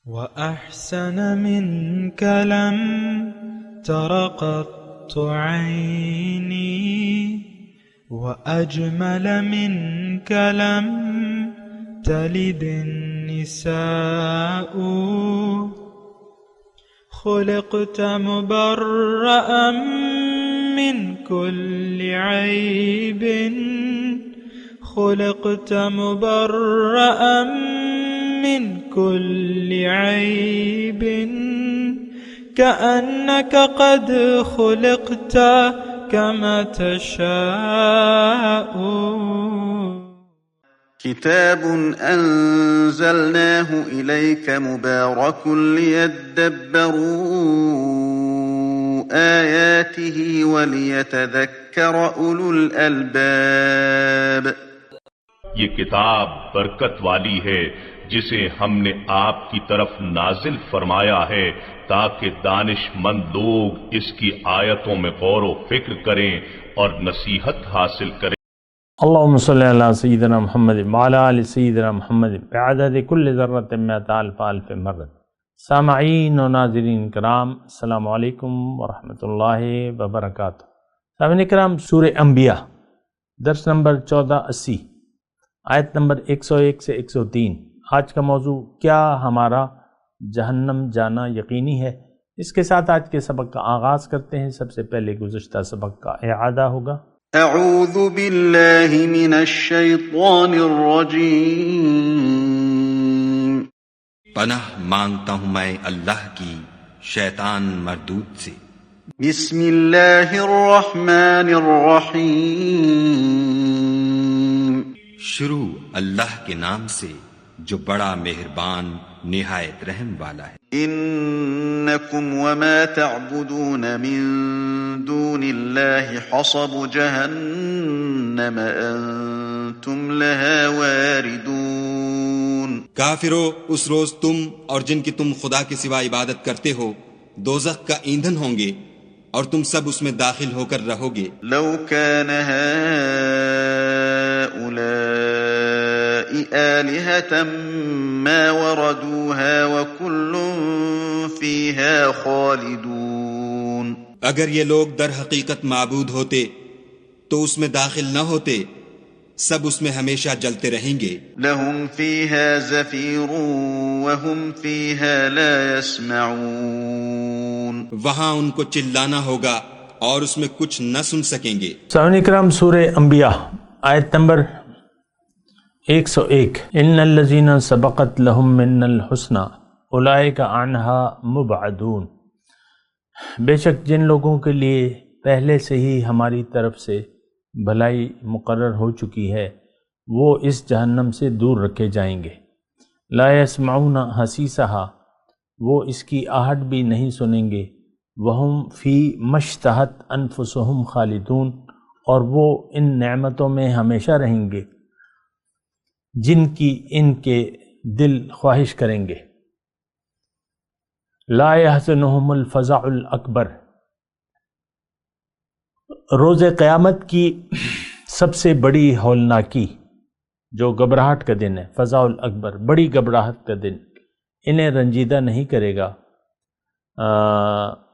وأحسن منك لم تر قط عيني وأجمل منك لم تلد النساء خلقت مبرأ من كل عيب خلقت مبرأ من كل عيب كأنك قد خلقت كما تشاء. كتاب أنزلناه إليك مبارك ليدبروا آياته وليتذكر أولو الألباب. یہ کتاب برکت والی ہے جسے ہم نے آپ کی طرف نازل فرمایا ہے تاکہ دانش مند لوگ اس کی آیتوں میں غور و فکر کریں اور نصیحت حاصل کریں. اللہم صلی علی سیدنا محمد وعلی آل سیدنا محمد بعدد کل ذرۃ مئۃ الف الف مرۃ. سامعین و ناظرین کرام، السلام علیکم ورحمۃ اللہ وبرکاتہ. سامعین کرام، سورہ انبیاء درس نمبر 1480 آیت نمبر 101 سے 103. آج کا موضوع کیا ہمارا جہنم جانا یقینی ہے. اس کے ساتھ آج کے سبق کا آغاز کرتے ہیں. سب سے پہلے گزشتہ سبق کا اعادہ ہوگا. اعوذ باللہ من الشیطان الرجیم. پناہ مانگتا ہوں میں اللہ کی شیطان مردود سے. بسم اللہ الرحمن الرحیم. شروع اللہ کے نام سے جو بڑا مہربان نہایت رحم والا ہے. انکم وما تعبدون من دون اللہ حصب جہنم انتم لها واردون. کافرو، اس روز تم اور جن کی تم خدا کے سوا عبادت کرتے ہو دوزخ کا ایندھن ہوں گے اور تم سب اس میں داخل ہو کر رہو گے. لو كان هؤلاء آلهة ما وردوها وكل فيها خالدون. اگر یہ لوگ در حقیقت معبود ہوتے تو اس میں داخل نہ ہوتے، سب اس میں ہمیشہ جلتے رہیں گے. لهم فيها زفير وهم فيها لا يسمعون. وہاں ان کو چلانا ہوگا اور اس میں کچھ نہ سن سکیں گے. سامعین کرام، سورہ انبیاء آیت نمبر 101. ان الذین سبقت لهم من الحسنى اولئک عنها مبعدون. بے شک جن لوگوں کے لیے پہلے سے ہی ہماری طرف سے بھلائی مقرر ہو چکی ہے وہ اس جہنم سے دور رکھے جائیں گے. لا يسمعون حسیسها، وہ اس کی آہٹ بھی نہیں سنیں گے. وہم فی مشتہت انفسہم خالدون، اور وہ ان نعمتوں میں ہمیشہ رہیں گے جن کی ان کے دل خواہش کریں گے. لا يحزنهم الفزع الاکبر، روز قیامت کی سب سے بڑی ہولناکی جو گھبراہٹ کا دن ہے، فزع الاکبر، بڑی گھبراہٹ کا دن، انہیں رنجیدہ نہیں کرے گا.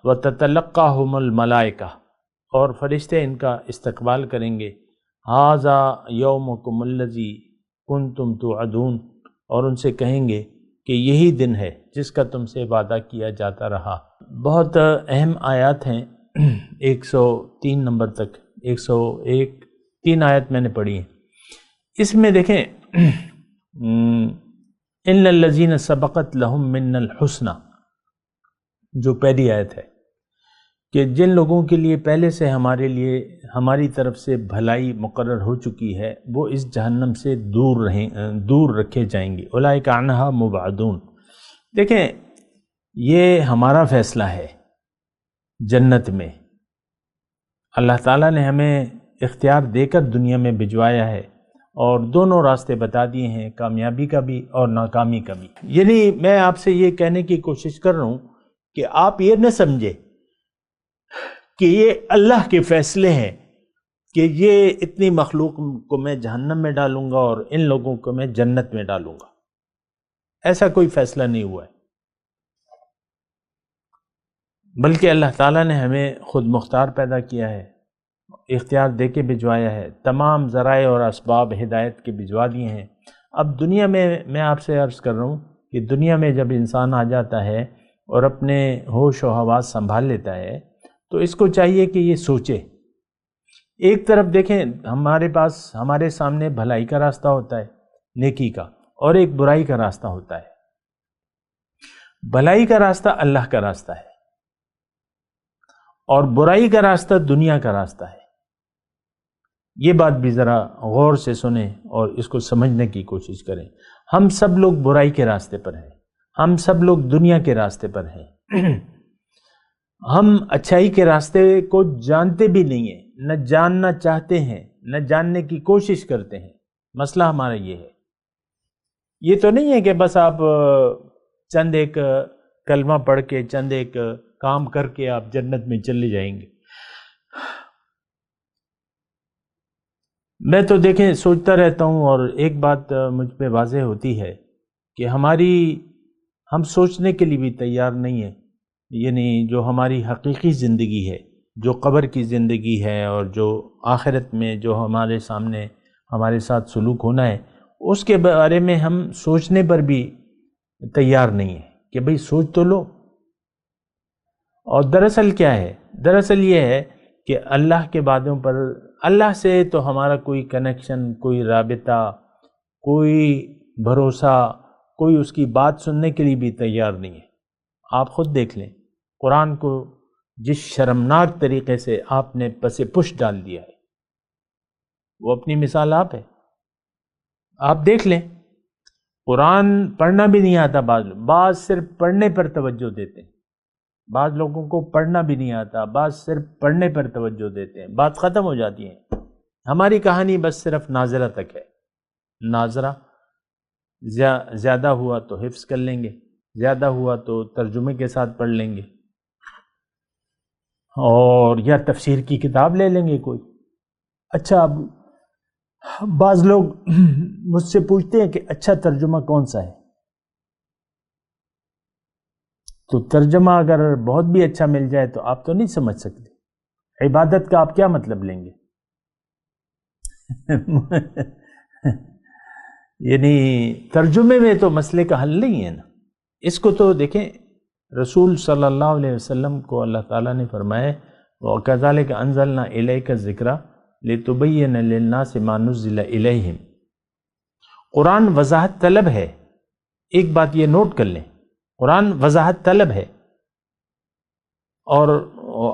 وَتَتَلَقَّاهُمُ الْمَلَائِكَةُ، اور فرشتے ان کا استقبال کریں گے. هَذَا يَوْمُكُمُ الَّذِي كُنْتُمْ تُوعَدُونَ، اور ان سے کہیں گے کہ یہی دن ہے جس کا تم سے وعدہ کیا جاتا رہا. بہت اہم آیات ہیں، 103 نمبر تک، 101 3 آیت میں نے پڑھی ہیں. اس میں دیکھیں ان الذین سبقت لهم من الحسنى، جو پہلی آیت ہے کہ جن لوگوں کے لیے پہلے سے ہماری طرف سے بھلائی مقرر ہو چکی ہے وہ اس جہنم سے دور رکھے جائیں گے. اولئک عنہا مبعدون. دیکھیں یہ ہمارا فیصلہ ہے. جنت میں اللہ تعالیٰ نے ہمیں اختیار دے کر دنیا میں بھجوایا ہے اور دونوں راستے بتا دیے ہیں، کامیابی کا بھی اور ناکامی کا بھی. یعنی میں آپ سے یہ کہنے کی کوشش کر رہا ہوں کہ آپ یہ نہ سمجھے کہ یہ اللہ کے فیصلے ہیں کہ یہ اتنی مخلوق کو میں جہنم میں ڈالوں گا اور ان لوگوں کو میں جنت میں ڈالوں گا. ایسا کوئی فیصلہ نہیں ہوا ہے. بلکہ اللہ تعالیٰ نے ہمیں خود مختار پیدا کیا ہے، اختیار دے کے بھجوایا ہے، تمام ذرائع اور اسباب ہدایت کے بھجوا دیے ہیں۔ اب دنیا میں آپ سے عرض کر رہا ہوں کہ دنیا میں جب انسان آ جاتا ہے اور اپنے ہوش و حواس سنبھال لیتا ہے تو اس کو چاہیے کہ یہ سوچے۔ ایک طرف دیکھیں، ہمارے پاس ہمارے سامنے بھلائی کا راستہ ہوتا ہے، نیکی کا، اور ایک برائی کا راستہ ہوتا ہے۔ بھلائی کا راستہ اللہ کا راستہ ہے اور برائی کا راستہ دنیا کا راستہ ہے۔ یہ بات بھی ذرا غور سے سنیں اور اس کو سمجھنے کی کوشش کریں۔ ہم سب لوگ برائی کے راستے پر ہیں، ہم سب لوگ دنیا کے راستے پر ہیں۔ ہم اچھائی کے راستے کو جانتے بھی نہیں ہیں، نہ جاننا چاہتے ہیں، نہ جاننے کی کوشش کرتے ہیں۔ مسئلہ ہمارا یہ ہے۔ یہ تو نہیں ہے کہ بس آپ چند ایک کلمہ پڑھ کے، چند ایک کام کر کے آپ جنت میں چلے جائیں گے۔ میں تو دیکھیں سوچتا رہتا ہوں اور ایک بات مجھ پہ واضح ہوتی ہے کہ ہم سوچنے کے لیے بھی تیار نہیں ہیں، یعنی جو ہماری حقیقی زندگی ہے، جو قبر کی زندگی ہے اور جو آخرت میں جو ہمارے سامنے ہمارے ساتھ سلوک ہونا ہے، اس کے بارے میں ہم سوچنے پر بھی تیار نہیں ہیں کہ بھئی سوچ تو لو۔ اور دراصل کیا ہے؟ دراصل یہ ہے کہ اللہ کے باتوں پر، اللہ سے تو ہمارا کوئی کنیکشن، کوئی رابطہ، کوئی بھروسہ، کوئی اس کی بات سننے کے لیے بھی تیار نہیں ہے۔ آپ خود دیکھ لیں، قرآن کو جس شرمناک طریقے سے آپ نے پس پش ڈال دیا ہے، وہ اپنی مثال آپ ہے۔ آپ دیکھ لیں، قرآن پڑھنا بھی نہیں آتا، بعض صرف پڑھنے پر توجہ دیتے ہیں، بعض لوگوں کو پڑھنا بھی نہیں آتا، بعض صرف پڑھنے پر توجہ دیتے ہیں، بات ختم ہو جاتی ہے۔ ہماری کہانی بس صرف ناظرہ تک ہے۔ ناظرہ زیادہ ہوا تو حفظ کر لیں گے، زیادہ ہوا تو ترجمے کے ساتھ پڑھ لیں گے، اور یا تفسیر کی کتاب لے لیں گے کوئی۔ اچھا، اب بعض لوگ مجھ سے پوچھتے ہیں کہ اچھا ترجمہ کون سا ہے؟ تو ترجمہ اگر بہت بھی اچھا مل جائے تو آپ تو نہیں سمجھ سکتے۔ عبادت کا آپ کیا مطلب لیں گے؟ یعنی ترجمے میں تو مسئلے کا حل نہیں ہے نا۔ اس کو تو دیکھیں، رسول صلی اللہ علیہ وسلم کو اللہ تعالیٰ نے فرمایا وَكَذَلِكَ أَنزَلْنَا إِلَيْكَ الذِّكْرَ لِتُبَيِّنَ لِلنَّاسِ مَا نُزِّلَ إِلَيْهِمْ۔ قرآن وضاحت طلب ہے۔ ایک بات یہ نوٹ کر لیں، قرآن وضاحت طلب ہے۔ اور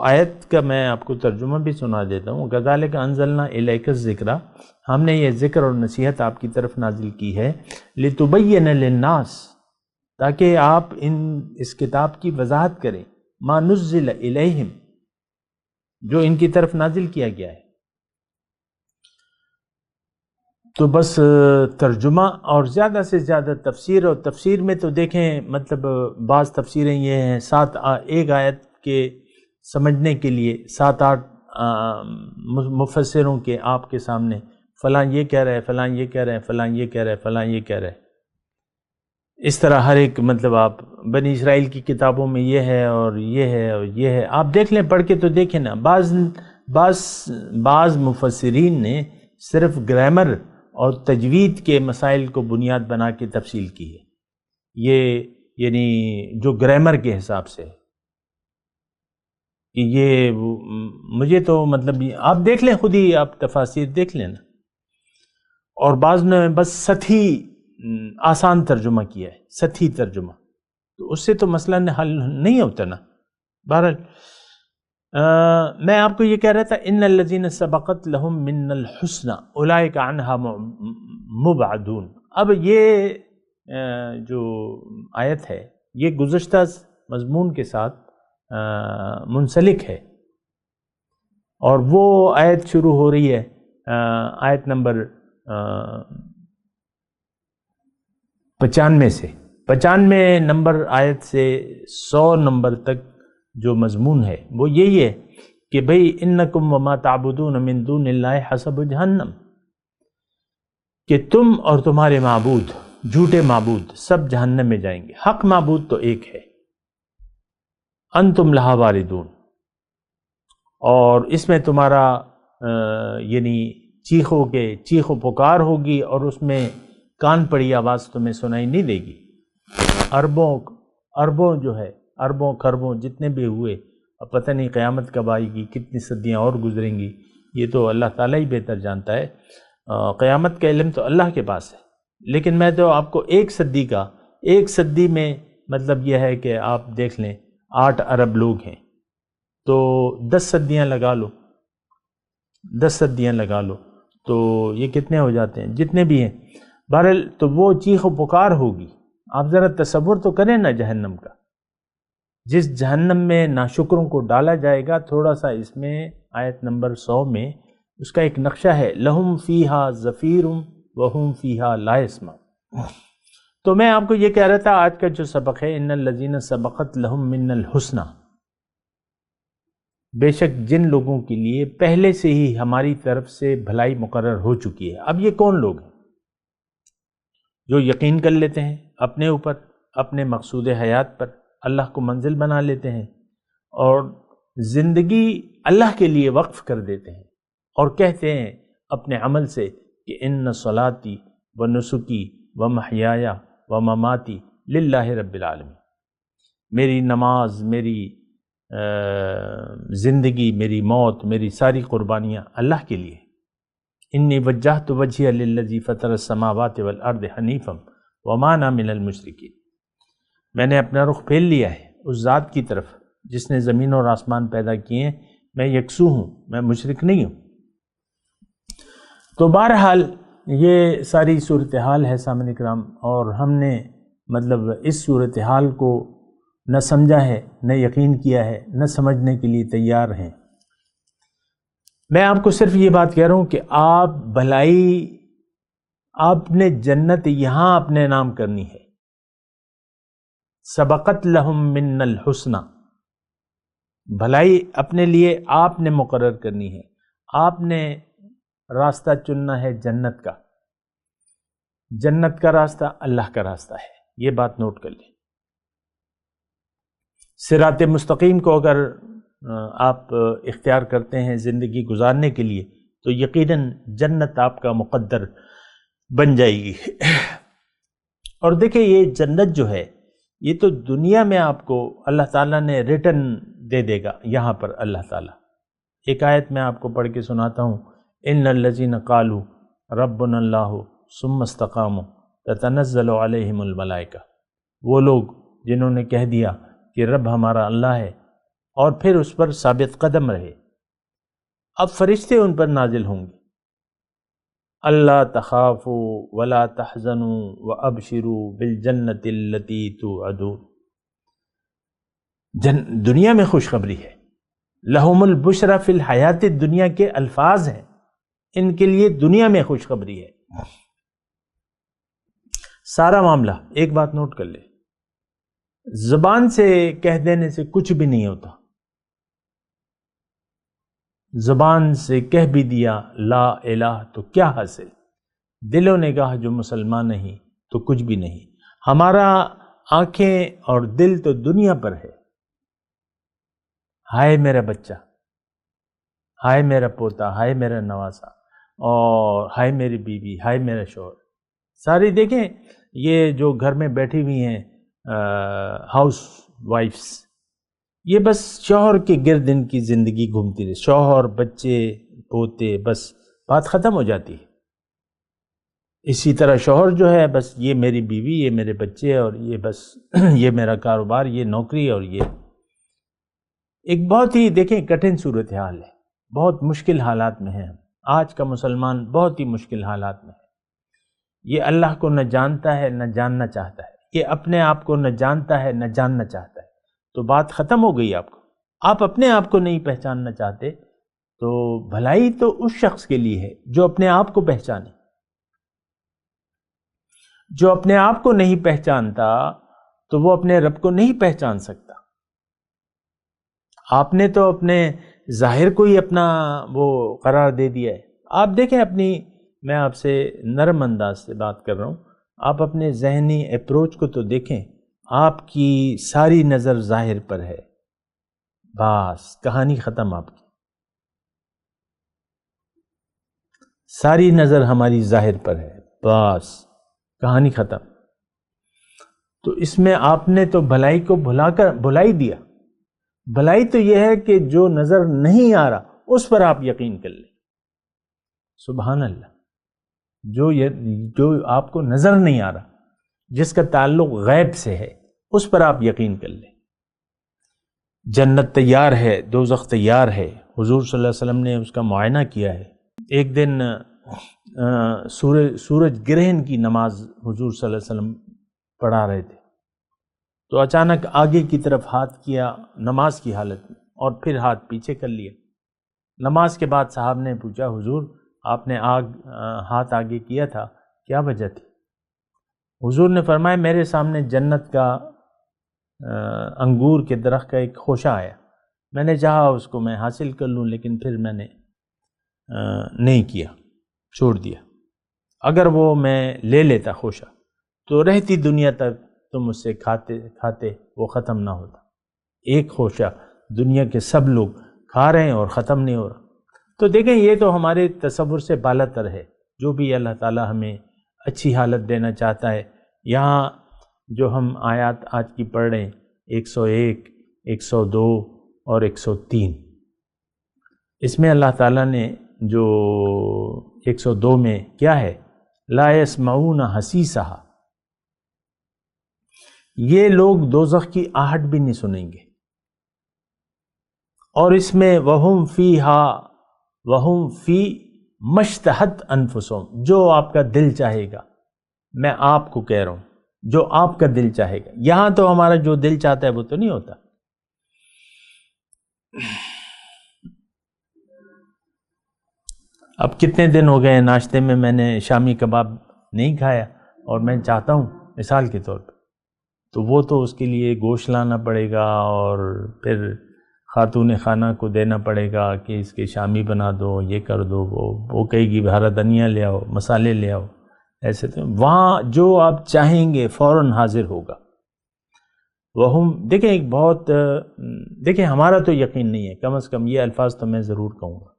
آیت کا میں آپ کو ترجمہ بھی سنا دیتا ہوں، كَذَلِكَ أَنزَلْنَا إِلَيْكَ الذِّكْرَ، ہم نے یہ ذکر اور نصیحت آپ کی طرف نازل کی ہے، لِتُبَيِّنَ لِلنَّاسِ، تاکہ آپ اس کتاب کی وضاحت کریں، مَا نُزِّلَ إِلَيْهِمْ، جو ان کی طرف نازل کیا گیا ہے۔ تو بس ترجمہ اور زیادہ سے زیادہ تفسیر، اور تفسیر میں تو دیکھیں مطلب بعض تفسیریں یہ ہیں، ایک آیت کے سمجھنے کے لیے 7-8 مفسروں کے آپ کے سامنے فلاں یہ کہہ رہے، فلاں یہ کہہ رہے، فلاں یہ کہہ رہے، فلاں یہ کہہ رہے۔ اس طرح ہر ایک مطلب آپ بنی اسرائیل کی کتابوں میں یہ ہے اور یہ ہے اور یہ ہے، آپ دیکھ لیں، پڑھ کے تو دیکھیں نا۔ بعض مفسرین نے صرف گرامر اور تجوید کے مسائل کو بنیاد بنا کے تفصیل کی ہے، یہ یعنی جو گرامر کے حساب سے کہ یہ مجھے تو مطلب آپ دیکھ لیں، خود ہی آپ تفاسیر دیکھ لیں نا۔ اور بعض نے بس سطحی آسان ترجمہ کیا ہے، سطحی ترجمہ، تو اس سے تو مسئلہ حل نہیں ہوتا نا۔ بہرحال میں آپ کو یہ کہہ رہا تھا، ان الذین سبقت لہم من الحسنى اولئک عنہا مبعدون۔ اب یہ جو آیت ہے یہ گزشتہ مضمون کے ساتھ منسلک ہے، اور وہ آیت شروع ہو رہی ہے آیت نمبر 95 سے، 95 نمبر آیت سے 100 نمبر تک جو مضمون ہے وہ یہی ہے کہ بھئی انکم وما تعبدون من دون اللہ حسب جہنم، کہ تم اور تمہارے معبود، جھوٹے معبود، سب جہنم میں جائیں گے، حق معبود تو ایک ہے۔ انتم لہا واردون، اور اس میں تمہارا یعنی چیخ و پکار ہوگی، اور اس میں کان پڑی آواز تمہیں سنائی نہیں دے گی۔ اربوں جو ہے، اربوں خربوں جتنے بھی ہوئے، اب پتہ نہیں قیامت کب آئے گی، کتنی صدیاں اور گزریں گی، یہ تو اللہ تعالیٰ ہی بہتر جانتا ہے۔ قیامت کا علم تو اللہ کے پاس ہے، لیکن میں تو آپ کو ایک صدی میں مطلب یہ ہے کہ آپ دیکھ لیں 8 ارب لوگ ہیں، تو 10 صدیاں لگا لو تو یہ کتنے ہو جاتے ہیں، جتنے بھی ہیں۔ بہرحال تو وہ چیخ و پکار ہوگی۔ آپ ذرا تصور تو کریں نا جہنم کا، جس جہنم میں ناشکروں کو ڈالا جائے گا۔ تھوڑا سا اس میں آیت نمبر 100 میں اس کا ایک نقشہ ہے، لہم فیہا زفیر وہم فیہا لا یسمعون۔ تو میں آپ کو یہ کہہ رہا تھا، آج کا جو سبق ہے، ان الذین سبقت لہم من الحسنی، بے شک جن لوگوں کے لیے پہلے سے ہی ہماری طرف سے بھلائی مقرر ہو چکی ہے۔ اب یہ کون لوگ ہیں؟ جو یقین کر لیتے ہیں اپنے اوپر، اپنے مقصود حیات پر، اللہ کو منزل بنا لیتے ہیں اور زندگی اللہ کے لیے وقف کر دیتے ہیں، اور کہتے ہیں اپنے عمل سے کہ ان صلاتی و نسکی و محیایا و مماتی للہ رب العالمین، میری نماز، میری زندگی، میری موت، میری ساری قربانیاں اللہ کے لیے۔ انی وجہت وجہی للذی فطر السماوات والارض حنیفا وما انا من المشرکین، میں نے اپنا رخ پھیر لیا ہے اس ذات کی طرف جس نے زمین اور آسمان پیدا کیے ہیں، میں یکسو ہوں، میں مشرک نہیں ہوں۔ تو بہرحال یہ ساری صورتحال ہے سامعین کرام، اور ہم نے مطلب اس صورتحال کو نہ سمجھا ہے، نہ یقین کیا ہے، نہ سمجھنے کے لیے تیار ہیں۔ میں آپ کو صرف یہ بات کہہ رہا ہوں کہ آپ بھلائی، آپ نے جنت یہاں اپنے نام کرنی ہے۔ سبقت لہم من الحسنی، بھلائی اپنے لیے آپ نے مقرر کرنی ہے، آپ نے راستہ چننا ہے جنت کا۔ جنت کا راستہ اللہ کا راستہ ہے، یہ بات نوٹ کر لیں۔ صراط مستقیم کو اگر آپ اختیار کرتے ہیں زندگی گزارنے کے لیے تو یقیناً جنت آپ کا مقدر بن جائے گی۔ اور دیکھیں یہ جنت جو ہے یہ تو دنیا میں آپ کو اللہ تعالیٰ نے ریٹن دے دے گا۔ یہاں پر اللہ تعالیٰ ایک آیت میں آپ کو پڑھ کے سناتا ہوں، ان الذین قالوا ربنا اللہ ثم استقاموا تتنزل علیہم الملائکہ، وہ لوگ جنہوں نے کہہ دیا کہ رب ہمارا اللہ ہے اور پھر اس پر ثابت قدم رہے، اب فرشتے ان پر نازل ہوں گے، اللہ تخافوا ولا تحزنوا وابشروا بالجنۃ التی توعدون، دنیا میں خوشخبری ہے۔ لہم البشری فی الحیات الدنیا کے الفاظ ہیں، ان کے لیے دنیا میں خوشخبری ہے۔ سارا معاملہ ایک بات نوٹ کر لے، زبان سے کہہ دینے سے کچھ بھی نہیں ہوتا۔ زبان سے کہہ بھی دیا لا الہ تو کیا حاصل، دلوں نے کہا جو مسلمان نہیں تو کچھ بھی نہیں۔ ہمارا آنکھیں اور دل تو دنیا پر ہے، ہائے میرا بچہ، ہائے میرا پوتا، ہائے میرا نواسا، اور ہائے میری بیوی، ہائے میرا شوہر۔ ساری دیکھیں یہ جو گھر میں بیٹھی ہوئی ہیں ہاؤس وائفس، یہ بس شوہر کے گرد ان کی زندگی گھومتی رہے، شوہر، بچے، پوتے، بس بات ختم ہو جاتی ہے۔ اسی طرح شوہر جو ہے بس یہ میری بیوی، یہ میرے بچے، اور یہ بس یہ میرا کاروبار، یہ نوکری، اور یہ ایک بہت ہی دیکھیں کٹھن صورتحال ہے، بہت مشکل حالات میں ہیں۔ آج کا مسلمان بہت ہی مشکل حالات میں ہے، یہ اللہ کو نہ جانتا ہے نہ جاننا چاہتا ہے، یہ اپنے آپ کو نہ جانتا ہے نہ جاننا چاہتا ہے، تو بات ختم ہو گئی۔ آپ اپنے آپ کو نہیں پہچاننا چاہتے تو بھلائی تو اس شخص کے لیے ہے جو اپنے آپ کو پہچانے۔ جو اپنے آپ کو نہیں پہچانتا تو وہ اپنے رب کو نہیں پہچان سکتا۔ آپ نے تو اپنے ظاہر کو ہی اپنا وہ قرار دے دیا ہے۔ آپ دیکھیں اپنی، میں آپ سے نرم انداز سے بات کر رہا ہوں، آپ اپنے ذہنی اپروچ کو تو دیکھیں، آپ کی ساری نظر ظاہر پر ہے، بس کہانی ختم آپ کی، ساری نظر ہماری ظاہر پر ہے، بس کہانی ختم۔ تو اس میں آپ نے تو بھلائی کو بھلا ہی دیا۔ بھلائی تو یہ ہے کہ جو نظر نہیں آ رہا اس پر آپ یقین کر لیں۔ سبحان اللہ، جو آپ کو نظر نہیں آ رہا، جس کا تعلق غیب سے ہے، اس پر آپ یقین کر لیں۔ جنت تیار ہے، دوزخ تیار ہے، حضور صلی اللہ علیہ وسلم نے اس کا معائنہ کیا ہے۔ ایک دن سورج گرہن کی نماز حضور صلی اللہ علیہ وسلم پڑھا رہے تھے، تو اچانک آگے کی طرف ہاتھ کیا نماز کی حالت میں، اور پھر ہاتھ پیچھے کر لیا۔ نماز کے بعد صاحب نے پوچھا، حضور آپ نے ہاتھ آگے کیا تھا، کیا وجہ تھی؟ حضور نے فرمایا، میرے سامنے جنت کا انگور کے درخت کا ایک خوشہ آیا، میں نے چاہا اس کو میں حاصل کر لوں، لیکن پھر میں نے نہیں کیا، چھوڑ دیا۔ اگر وہ میں لے لیتا خوشہ تو رہتی دنیا تک تم اس سے کھاتے وہ ختم نہ ہوتا۔ ایک خوشہ دنیا کے سب لوگ کھا رہے ہیں اور ختم نہیں ہو رہا۔ تو دیکھیں، یہ تو ہمارے تصور سے بالاتر ہے۔ جو بھی اللہ تعالی ہمیں اچھی حالت دینا چاہتا ہے، یہاں جو ہم آیات آج کی پڑھ رہے ہیں 101، 102 اور 103، اس میں اللہ تعالیٰ نے جو 102 میں کیا ہے، لا یسمعون حسیسہا، یہ لوگ دوزخ کی آہٹ بھی نہیں سنیں گے۔ اور اس میں وہم فیہا وہم فی مشتہت انفسہم، جو آپ کا دل چاہے گا، میں آپ کو کہہ رہا ہوں جو آپ کا دل چاہے گا۔ یہاں تو ہمارا جو دل چاہتا ہے وہ تو نہیں ہوتا۔ اب کتنے دن ہو گئے ناشتے میں نے شامی کباب نہیں کھایا، اور میں چاہتا ہوں مثال کے طور پہ، تو وہ تو اس کے لیے گوشت لانا پڑے گا، اور پھر خاتون خانہ کو دینا پڑے گا کہ اس کے شامی بنا دو، یہ کر دو، وہ کہے گی ہرا دھنیا لے آؤ، مسالے لے آؤ۔ ایسے تو وہاں جو آپ چاہیں گے فوراً حاضر ہوگا۔ دیکھیں ایک بہت دیکھیں ہمارا تو یقین نہیں ہے، کم از کم یہ الفاظ تو میں ضرور کہوں گا،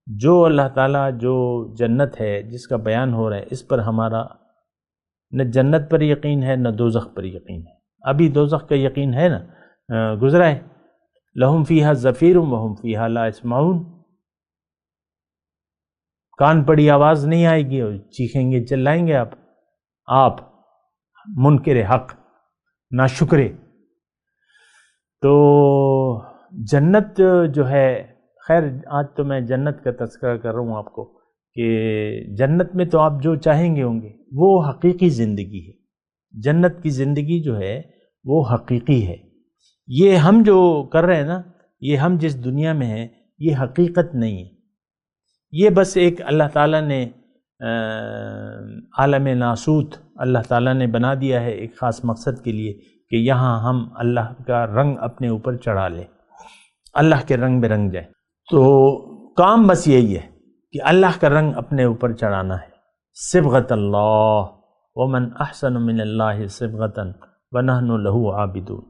جو اللہ تعالیٰ جو جنت ہے جس کا بیان ہو رہا ہے، اس پر ہمارا نہ جنت پر یقین ہے نہ دوزخ پر یقین ہے۔ ابھی دوزخ کا یقین ہے نا، گزرا ہے، لہم فیہا زفیر وہم فیہا لا یسمعون، کان پڑی آواز نہیں آئے گی، اور چیخیں گے چلائیں گے آپ منکر حق ناشکرے۔ تو جنت جو ہے، خیر آج تو میں جنت کا تذکرہ کر رہا ہوں آپ کو، کہ جنت میں تو آپ جو چاہیں گے ہوں گے، وہ حقیقی زندگی ہے۔ جنت کی زندگی جو ہے وہ حقیقی ہے۔ یہ ہم جو کر رہے ہیں نا، یہ ہم جس دنیا میں ہیں، یہ حقیقت نہیں ہے۔ یہ بس ایک اللہ تعالیٰ نے عالم ناسوت اللہ تعالیٰ نے بنا دیا ہے ایک خاص مقصد کے لیے، کہ یہاں ہم اللہ کا رنگ اپنے اوپر چڑھا لیں، اللہ کے رنگ میں رنگ جائیں۔ تو کام بس یہی ہے کہ اللہ کا رنگ اپنے اوپر چڑھانا ہے۔ صبغۃ اللہ ومن احسن من اللہ صبغۃ ونحن لہ عابدون،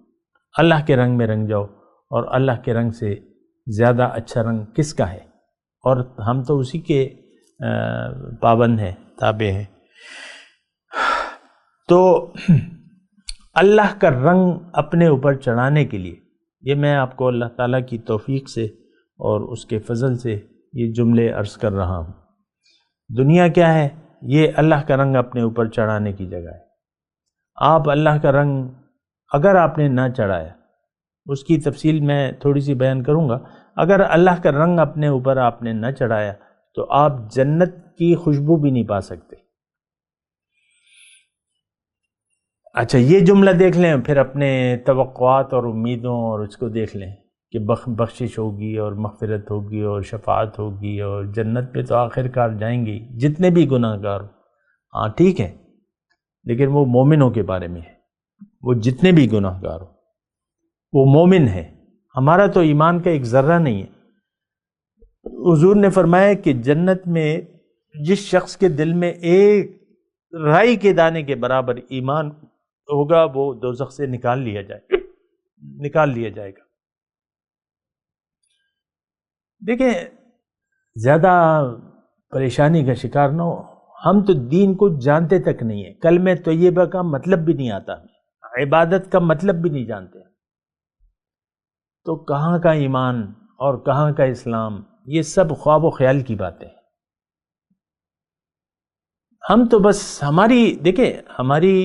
اللہ کے رنگ میں رنگ جاؤ، اور اللہ کے رنگ سے زیادہ اچھا رنگ کس کا ہے؟ اور ہم تو اسی کے پابند ہیں، تابع ہیں۔ تو اللہ کا رنگ اپنے اوپر چڑھانے کے لیے، یہ میں آپ کو اللہ تعالیٰ کی توفیق سے اور اس کے فضل سے یہ جملے عرض کر رہا ہوں۔ دنیا کیا ہے؟ یہ اللہ کا رنگ اپنے اوپر چڑھانے کی جگہ ہے۔ آپ اللہ کا رنگ اگر آپ نے نہ چڑھایا، اس کی تفصیل میں تھوڑی سی بیان کروں گا، اگر اللہ کا رنگ اپنے اوپر آپ نے نہ چڑھایا تو آپ جنت کی خوشبو بھی نہیں پا سکتے۔ اچھا، یہ جملہ دیکھ لیں، پھر اپنے توقعات اور امیدوں اور اس کو دیکھ لیں کہ بخشش ہوگی اور مغفرت ہوگی اور شفاعت ہوگی، اور جنت پہ تو آخر کار جائیں گے جتنے بھی گناہ گار ہوں۔ ہاں ٹھیک ہے، لیکن وہ مومنوں کے بارے میں ہے، وہ جتنے بھی گناہ گار ہوں وہ مومن ہے۔ ہمارا تو ایمان کا ایک ذرہ نہیں ہے۔ حضور نے فرمایا کہ جنت میں جس شخص کے دل میں ایک رائی کے دانے کے برابر ایمان ہوگا، وہ دوزخ سے نکال لیا جائے گا۔ دیکھیں زیادہ پریشانی کا شکار نہ ہو، ہم تو دین کو جانتے تک نہیں ہیں، کلمہ طیبہ کا مطلب بھی نہیں آتا، عبادت کا مطلب بھی نہیں جانتے، تو کہاں کا ایمان اور کہاں کا اسلام، یہ سب خواب و خیال کی باتیں ہیں۔ ہم تو بس دیکھیں ہماری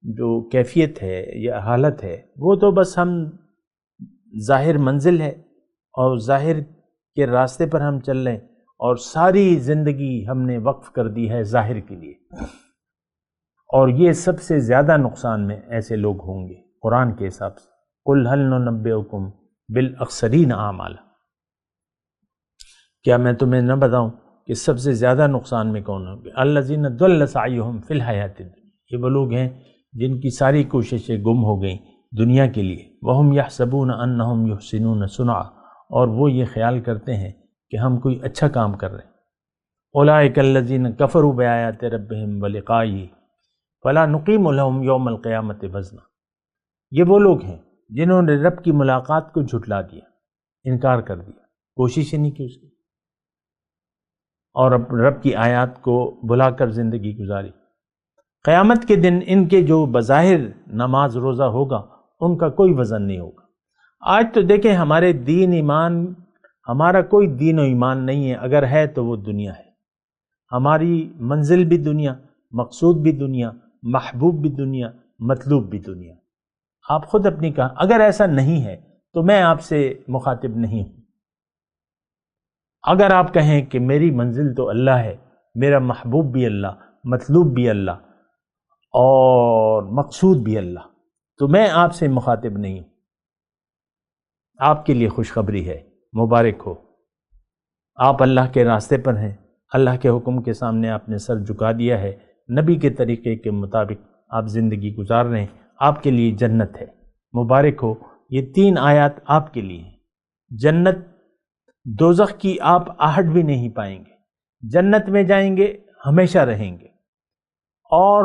جو کیفیت ہے یا حالت ہے وہ تو بس ہم ظاہر منزل ہے اور ظاہر کے راستے پر ہم چل رہے ہیں، اور ساری زندگی ہم نے وقف کر دی ہے ظاہر کے لیے، اور یہ سب سے زیادہ نقصان میں ایسے لوگ ہوں گے قرآن کے حساب سے۔ قُلْ هَلْ نُنَبِّئُكُمْ بِالْأَخْسَرِينَ أَعْمَالًا، کیا میں تمہیں نہ بتاؤں کہ سب سے زیادہ نقصان میں کون ہوں گے؟ الَّذِينَ ضَلَّ سَعْيُهُمْ فِي الْحَيَاةِ الدُّنْيَا، یہ وہ لوگ ہیں جن کی ساری کوششیں گم ہو گئیں دنیا کے لیے، وَهُمْ يَحْسَبُونَ أَنَّهُمْ يُحْسِنُونَ صُنْعًا، اور وہ یہ خیال کرتے ہیں کہ ہم کوئی اچھا کام کر رہے ہیں۔ أُولَٰئِكَ الَّذِينَ كَفَرُوا بِآيَاتِ رَبِّهِمْ وَلِقَائِهِ فَلَا نُقِيمُ لَهُمْ يَوْمَ الْقِيَامَةِ وَزْنًا، یہ وہ لوگ ہیں جنہوں نے رب کی ملاقات کو جھٹلا دیا، انکار کر دیا، کوشش ہی نہیں کی اس کی، اور رب کی آیات کو بھلا کر زندگی گزاری۔ قیامت کے دن ان کے جو بظاہر نماز روزہ ہوگا ان کا کوئی وزن نہیں ہوگا۔ آج تو دیکھیں ہمارا کوئی دین و ایمان نہیں ہے، اگر ہے تو وہ دنیا ہے، ہماری منزل بھی دنیا، مقصود بھی دنیا، محبوب بھی دنیا، مطلوب بھی دنیا۔ آپ خود اپنی کہا، اگر ایسا نہیں ہے تو میں آپ سے مخاطب نہیں ہوں۔ اگر آپ کہیں کہ میری منزل تو اللہ ہے، میرا محبوب بھی اللہ، مطلوب بھی اللہ اور مقصود بھی اللہ، تو میں آپ سے مخاطب نہیں ہوں۔ آپ کے لیے خوشخبری ہے، مبارک ہو، آپ اللہ کے راستے پر ہیں، اللہ کے حکم کے سامنے آپ نے سر جھکا دیا ہے، نبی کے طریقے کے مطابق آپ زندگی گزار رہے ہیں، آپ کے لیے جنت ہے، مبارک ہو۔ یہ 3 آیات آپ کے لیے ہیں۔ جنت، دوزخ کی آپ آہٹ بھی نہیں پائیں گے، جنت میں جائیں گے، ہمیشہ رہیں گے، اور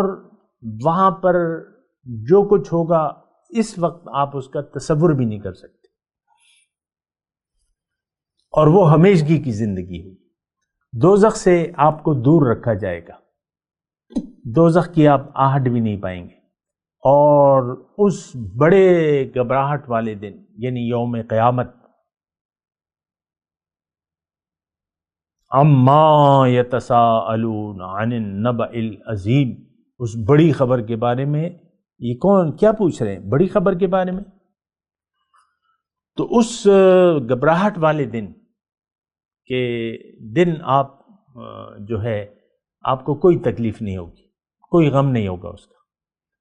وہاں پر جو کچھ ہوگا اس وقت آپ اس کا تصور بھی نہیں کر سکتے، اور وہ ہمیشگی کی زندگی ہوگی۔ دوزخ سے آپ کو دور رکھا جائے گا، دوزخ کی آپ آہٹ بھی نہیں پائیں گے، اور اس بڑے گھبراہٹ والے دن یعنی یوم قیامت، عَمَّا يَتَسَاءَلُونَ عَنِ النَّبَإِ الْعَظِيمِ، اس بڑی خبر کے بارے میں یہ کیا پوچھ رہے ہیں؟ بڑی خبر کے بارے میں۔ تو اس گھبراہٹ والے دن کے دن آپ جو ہے آپ کو کوئی تکلیف نہیں ہوگی، کوئی غم نہیں ہوگا اس کا۔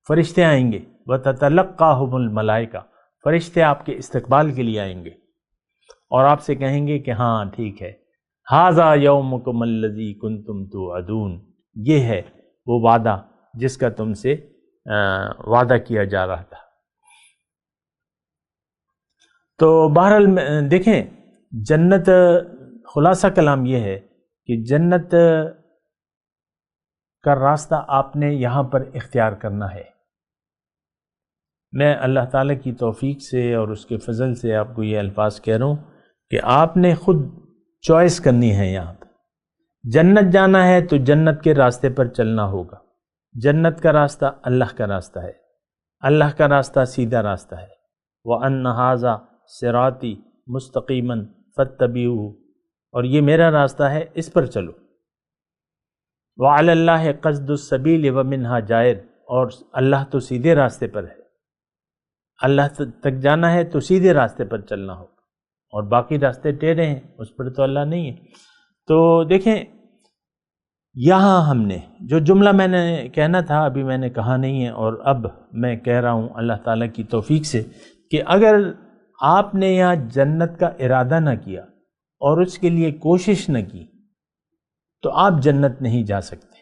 فرشتے آئیں گے، وَتَتَلَقَّاهُمُ الْمَلَائِكَةُ، فرشتے آپ کے استقبال کے لیے آئیں گے اور آپ سے کہیں گے کہ ہاں ٹھیک ہے، هَذَا يَوْمُكُمُ الَّذِي كُنْتُمْ تُوعَدُونَ، یہ ہے وہ وعدہ جس کا تم سے وعدہ کیا جا رہا تھا۔ تو بہرحال دیکھیں، جنت، خلاصہ کلام یہ ہے کہ جنت کا راستہ آپ نے یہاں پر اختیار کرنا ہے۔ میں اللہ تعالیٰ کی توفیق سے اور اس کے فضل سے آپ کو یہ الفاظ کہہ رہا ہوں کہ آپ نے خود چوائس کرنی ہے۔ یہاں پہ جنت جانا ہے تو جنت کے راستے پر چلنا ہوگا۔ جنت کا راستہ اللہ کا راستہ ہے، اللہ کا راستہ سیدھا راستہ ہے۔ وَأَنَّ هَذَا صِرَاطِي مُسْتَقِيمًا فَاتَّبِعُوهُ، اور یہ میرا راستہ ہے، اس پر چلو۔ وَعَلَى اللَّهِ قَصْدُ السَّبِيلِ وَمِنْهَا جَائِرٌ، اور اللہ تو سیدھے راستے پر ہے، اللہ تک جانا ہے تو سیدھے راستے پر چلنا ہوگا، اور باقی راستے ٹیڑھے ہیں، اس پر تو اللہ نہیں ہے۔ تو دیکھیں یہاں ہم نے جو جملہ میں نے کہنا تھا ابھی میں نے کہا نہیں ہے، اور اب میں کہہ رہا ہوں اللہ تعالیٰ کی توفیق سے کہ اگر آپ نے یہاں جنت کا ارادہ نہ کیا اور اس کے لیے کوشش نہ کی تو آپ جنت نہیں جا سکتے۔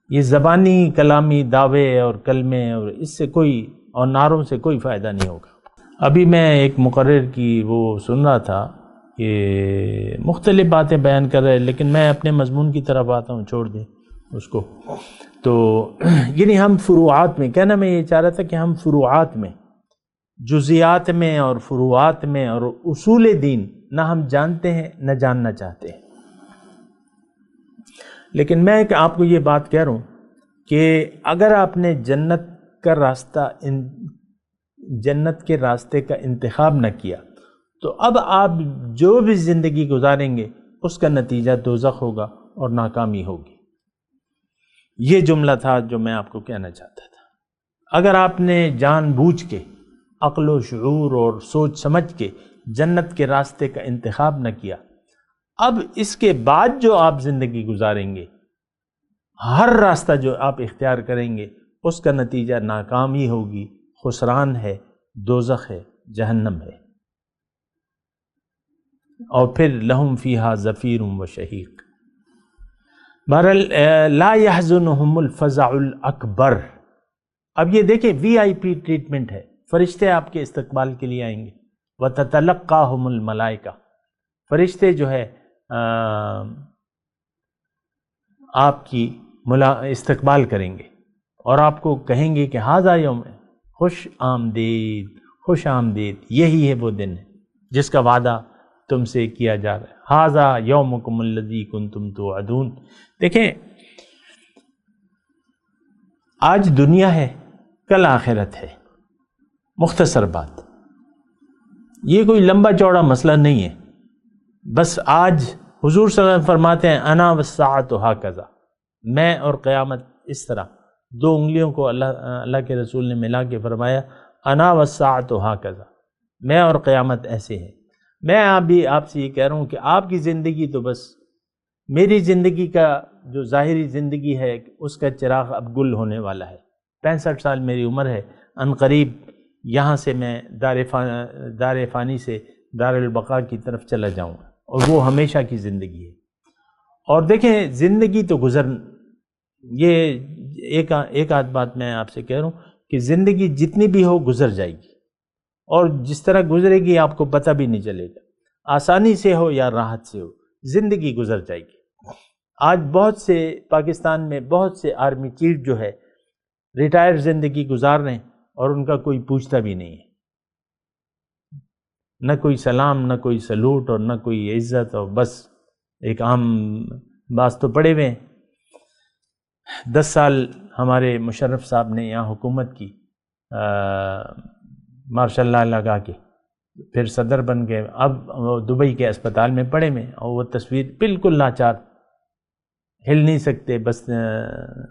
یہ زبانی کلامی دعوے اور کلمے اور اس سے کوئی اور نعروں سے کوئی فائدہ نہیں ہوگا۔ ابھی میں ایک مقرر کی وہ سن رہا تھا کہ مختلف باتیں بیان کر رہے، لیکن میں اپنے مضمون کی طرف آتا ہوں، چھوڑ دیں اس کو۔ تو یعنی ہم فروعات میں، کہنا میں یہ چاہ رہا تھا کہ ہم فروعات میں جزیات میں اور فروعات میں اور اصول دین نہ ہم جانتے ہیں نہ جاننا چاہتے ہیں. لیکن میں آپ کو یہ بات کہہ رہا ہوں کہ اگر آپ نے جنت کے راستے کا انتخاب نہ کیا تو اب آپ جو بھی زندگی گزاریں گے اس کا نتیجہ دوزخ ہوگا اور ناکامی ہوگی. یہ جملہ تھا جو میں آپ کو کہنا چاہتا تھا. اگر آپ نے جان بوجھ کے عقل و شعور اور سوچ سمجھ کے جنت کے راستے کا انتخاب نہ کیا، اب اس کے بعد جو آپ زندگی گزاریں گے، ہر راستہ جو آپ اختیار کریں گے اس کا نتیجہ ناکامی ہوگی، خسران ہے، دوزخ ہے، جہنم ہے. اور پھر لہم فیہا زفیر و شہیق. بہرحال لا یحزنہم الفزع الاکبر. اب یہ دیکھیں وی آئی پی ٹریٹمنٹ ہے. فرشتے آپ کے استقبال کے لیے آئیں گے. وتتلقاہم الملائکہ. فرشتے جو ہے آپ کی استقبال کریں گے اور آپ کو کہیں گے کہ ھذا یوم، خوش آمدید، خوش آمدید. یہی ہے وہ دن ہے جس کا وعدہ تم سے کیا جا رہا ہے. ھذا یومکم الذی کنتم توعدون. دیکھیں آج دنیا ہے، کل آخرت ہے. مختصر بات، یہ کوئی لمبا چوڑا مسئلہ نہیں ہے. بس آج حضور صلی اللہ علیہ وسلم فرماتے ہیں انا والساعۃ ھکذا، میں اور قیامت اس طرح. دو انگلیوں کو اللہ کے رسول نے ملا کے فرمایا انا والساعۃ ھکذا، میں اور قیامت ایسے ہے. میں آپ سے یہ کہہ رہا ہوں کہ آپ کی زندگی تو بس میری زندگی کا جو ظاہری زندگی ہے اس کا چراغ اب گل ہونے والا ہے. 65 سال میری عمر ہے. عنقریب یہاں سے میں دار فانی سے دار البقاء کی طرف چلا جاؤں گا اور وہ ہمیشہ کی زندگی ہے. اور دیکھیں زندگی تو یہ ایک آدھ بات میں آپ سے کہہ رہا ہوں کہ زندگی جتنی بھی ہو گزر جائے گی، اور جس طرح گزرے گی آپ کو پتہ بھی نہیں چلے گا. آسانی سے ہو یا راحت سے ہو، زندگی گزر جائے گی. آج بہت سے پاکستان میں بہت سے آرمی چیف جو ہے ریٹائر زندگی گزار رہے ہیں اور ان کا کوئی پوچھتا بھی نہیں ہے. نہ کوئی سلام، نہ کوئی سلوٹ اور نہ کوئی عزت، اور بس ایک عام باز تو پڑے ہوئے ہیں. 10 سال ہمارے مشرف صاحب نے یہاں حکومت کی، ماشاء اللہ لگا کے، پھر صدر بن گئے. اب وہ دبئی کے اسپتال میں پڑے ہوئے اور وہ تصویر بالکل لاچار، ہل نہیں سکتے، بس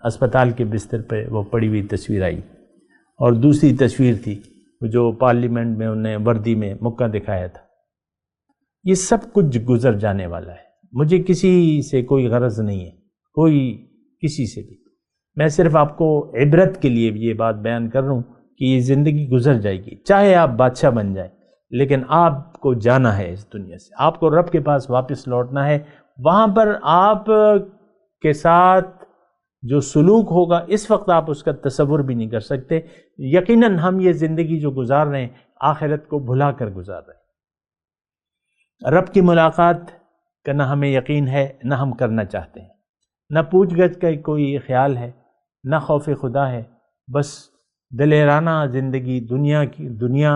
اسپتال کے بستر پہ وہ پڑی ہوئی تصویر آئی. اور دوسری تصویر تھی جو پارلیمنٹ میں انہیں وردی میں مکہ دکھایا تھا. یہ سب کچھ گزر جانے والا ہے. مجھے کسی سے کوئی غرض نہیں ہے، کوئی کسی سے بھی. میں صرف آپ کو عبرت کے لیے یہ بات بیان کر رہا ہوں کہ یہ زندگی گزر جائے گی. چاہے آپ بادشاہ بن جائیں لیکن آپ کو جانا ہے اس دنیا سے. آپ کو رب کے پاس واپس لوٹنا ہے. وہاں پر آپ کے ساتھ جو سلوک ہوگا اس وقت آپ اس کا تصور بھی نہیں کر سکتے. یقیناً ہم یہ زندگی جو گزار رہے ہیں آخرت کو بھلا کر گزار رہے ہیں. رب کی ملاقات کا نہ ہمیں یقین ہے نہ ہم کرنا چاہتے ہیں. نہ پوچھ گچھ کا کوئی خیال ہے، نہ خوف خدا ہے. بس دلیرانہ زندگی، دنیا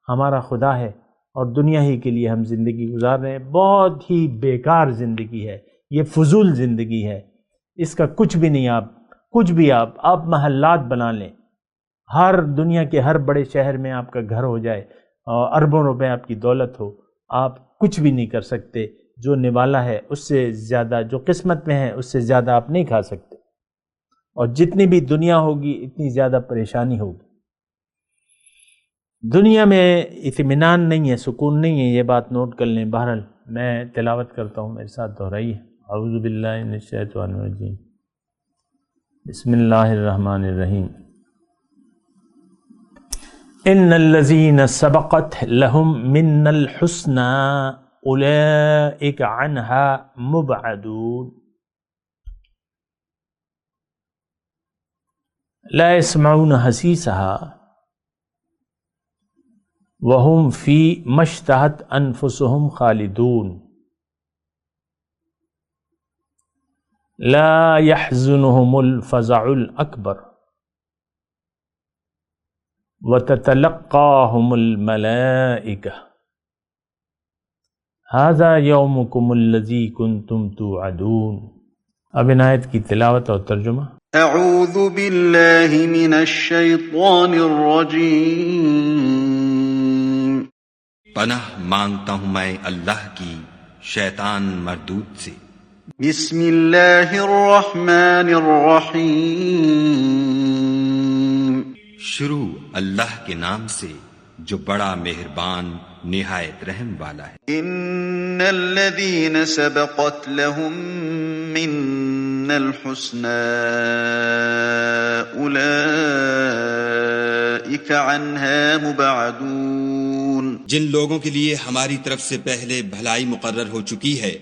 ہمارا خدا ہے اور دنیا ہی کے لیے ہم زندگی گزار رہے ہیں. بہت ہی بیکار زندگی ہے یہ، فضول زندگی ہے. اس کا کچھ بھی نہیں. کچھ بھی آپ محلات بنا لیں، ہر دنیا کے ہر بڑے شہر میں آپ کا گھر ہو جائے اور اربوں روپے آپ کی دولت ہو، آپ کچھ بھی نہیں کر سکتے. جو نوالا ہے اس سے زیادہ، جو قسمت میں ہے اس سے زیادہ آپ نہیں کھا سکتے. اور جتنی بھی دنیا ہوگی اتنی زیادہ پریشانی ہوگی. دنیا میں اطمینان نہیں ہے، سکون نہیں ہے، یہ بات نوٹ کر لیں. بہرحال میں تلاوت کرتا ہوں، میرے ساتھ دہرائیے. اعوذ باللہ من الشیطان الرجیم، بسم اللہ الرحمن الرحیم. ان الذین سبقت لهم من الحسنى اولئک عنها مبعدون لا يسمعون حسیسها وهم فی ما اشتہت انفسهم خالدون لا يحزنهم الفزع الاکبر وَتَتَلَقَّاهُمُ الْمَلَائِكَةُ هَذَا يَوْمُكُمُ الَّذِي كُنْتُمْ تُوعَدُونَ۔ اب ان آیت کی تلاوت اور ترجمہ۔ اعوذ باللہ من الشیطان الرجیم۔ پناہ مانگتا ہوں میں اللہ کی شیطان مردود سے۔ بسم اللہ الرحمن الرحیم۔ شروع اللہ کے نام سے جو بڑا مہربان نہایت رحم والا ہے۔ ان الذین سبقت لهم منا الحسنى اولئک عنها مبعدون۔ جن لوگوں کے لیے ہماری طرف سے پہلے بھلائی مقرر ہو چکی ہے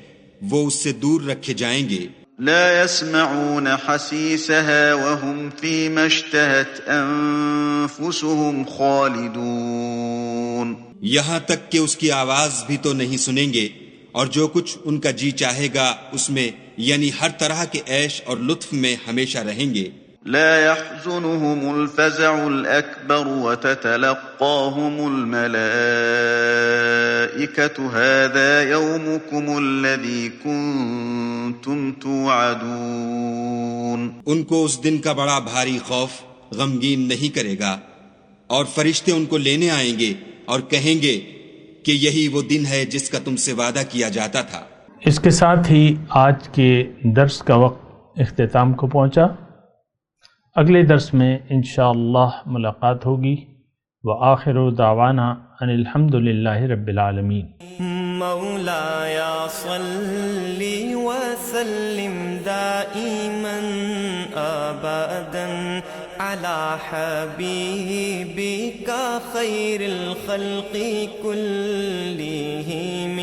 وہ اس سے دور رکھے جائیں گے۔ لا يسمعون حسیسها وهم فيما اشتهت انفسهم خالدون۔ یہاں تک کہ اس کی آواز بھی تو نہیں سنیں گے، اور جو کچھ ان کا جی چاہے گا اس میں، یعنی ہر طرح کے عیش اور لطف میں ہمیشہ رہیں گے۔ لا يحزنهم الفزع الأكبر وتتلقاهم الملائكة هذا يومكم الذي كنتم توعدون۔ ان کو اس دن کا بڑا بھاری خوف غمگین نہیں کرے گا، اور فرشتے ان کو لینے آئیں گے اور کہیں گے کہ یہی وہ دن ہے جس کا تم سے وعدہ کیا جاتا تھا۔ اس کے ساتھ ہی آج کے درس کا وقت اختتام کو پہنچا۔ اگلے درس میں انشاءاللہ ملاقات ہوگی۔ وآخر دعوانا ان الحمد للہ رب العالمین۔ مولاي صل وسلم دائما ابدا على حبيبك خير الخلق كلهم